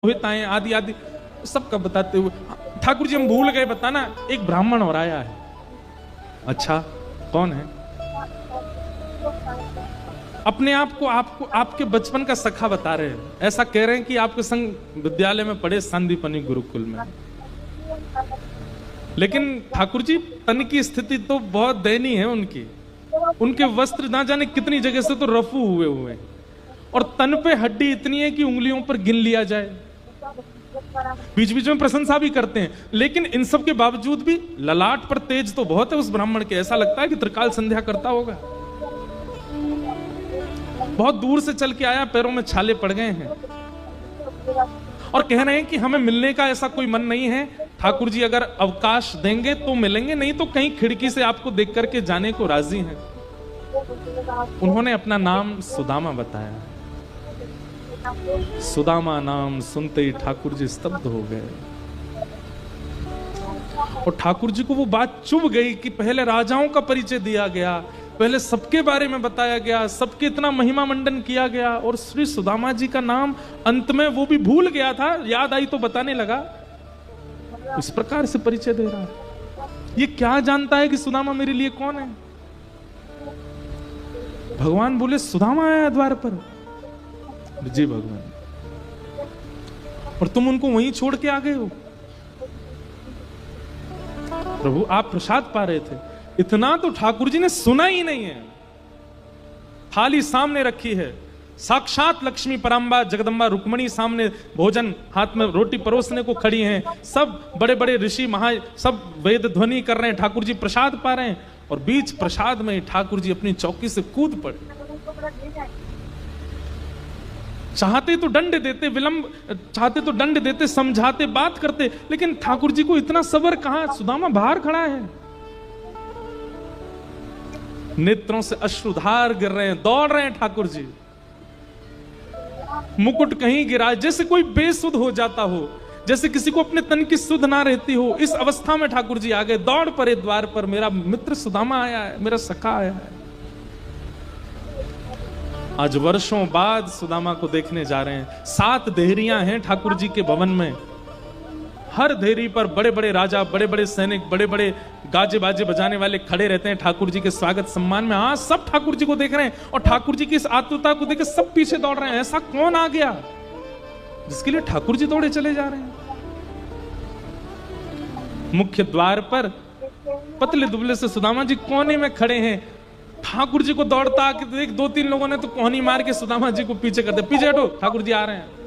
हुए आदि आदि सबका बताते हुए, ठाकुर जी हम भूल गए बताना, एक ब्राह्मण और आया है। अच्छा कौन है? अपने आप को आपको आपके बचपन का सखा बता रहे हैं, ऐसा कह रहे हैं कि आपके संग विद्यालय में पढ़े संदीपनी गुरुकुल में। लेकिन ठाकुर जी तन की स्थिति तो बहुत दयनीय है उनकी, उनके वस्त्र ना जाने कितनी जगह से तो रफू हुए और तन पे हड्डी इतनी है कि उंगलियों पर गिन लिया जाए। बीच बीच में प्रशंसा भी करते हैं, लेकिन इन सब के बावजूद भी ललाट पर तेज तो बहुत है उस ब्राह्मण के, ऐसा लगता है कि त्रिकाल संध्या करता होगा। बहुत दूर से चल के आया, पैरों में छाले पड़ गए हैं और कह रहे हैं कि हमें मिलने का ऐसा कोई मन नहीं है, ठाकुर जी अगर अवकाश देंगे तो मिलेंगे, नहीं तो कहीं खिड़की से आपको देख करके जाने को राजी हैं। उन्होंने अपना नाम सुदामा बताया। सुदामा नाम सुनते ही ठाकुर जी स्तब्ध हो गए और ठाकुर जी को वो बात चुभ गई कि पहले राजाओं का परिचय दिया गया, पहले सबके बारे में बताया गया, सबके इतना महिमा मंडन किया गया और श्री सुदामा जी का नाम अंत में वो भी भूल गया था, याद आई तो बताने लगा, इस प्रकार से परिचय दे रहा है। ये क्या जानता है कि सुदामा मेरे लिए कौन है? भगवान बोले सुदामा आया द्वार पर। जी भगवान, और तुम उनको वहीं छोड़ के आ गए हो? प्रभु आप प्रसाद पा रहे थे, इतना तो ठाकुर जी ने सुना ही नहीं है। थाली सामने रखी है, साक्षात लक्ष्मी परांबा जगदम्बा रुक्मणी सामने भोजन हाथ में रोटी परोसने को खड़ी हैं, सब बड़े बड़े ऋषि महा सब वेद ध्वनि कर रहे हैं, ठाकुर जी प्रसाद पा रहे हैं और बीच प्रसाद में ठाकुर जी अपनी चौकी से कूद पड़े। चाहते तो दंड देते, विलंब चाहते तो दंड देते, समझाते, बात करते, लेकिन ठाकुर जी को इतना सब्र कहां? सुदामा बाहर खड़ा है, नेत्रों से अश्रुधार गिर रहे हैं, दौड़ रहे हैं ठाकुर जी। मुकुट कहीं गिरा, जैसे कोई बेसुध हो जाता हो, जैसे किसी को अपने तन की सुध ना रहती हो, इस अवस्था में ठाकुर जी आ गए, दौड़ पड़े द्वार पर, मेरा मित्र सुदामा आया है, मेरा सखा आया है। आज वर्षों बाद सुदामा को देखने जा रहे हैं। 7 देहरियां हैं ठाकुर जी के भवन में, हर देहरी पर बड़े बड़े राजा, बड़े बड़े सैनिक, बड़े बड़े गाजे बाजे बजाने वाले खड़े रहते हैं ठाकुर जी के स्वागत सम्मान में। हाँ, सब ठाकुर जी को देख रहे हैं और ठाकुर जी की इस आतुरता को देख सब पीछे दौड़ रहे हैं। ऐसा कौन आ गया जिसके लिए ठाकुर जी दौड़े चले जा रहे हैं? मुख्य द्वार पर पतले दुबले से सुदामा जी कोने में खड़े हैं, ठाकुर जी को दौड़ता कि देख 2-3 लोगों ने तो कोहनी मार के सुदामा जी को पीछे कर दिया, पीछे हटो ठाकुर जी आ रहे हैं।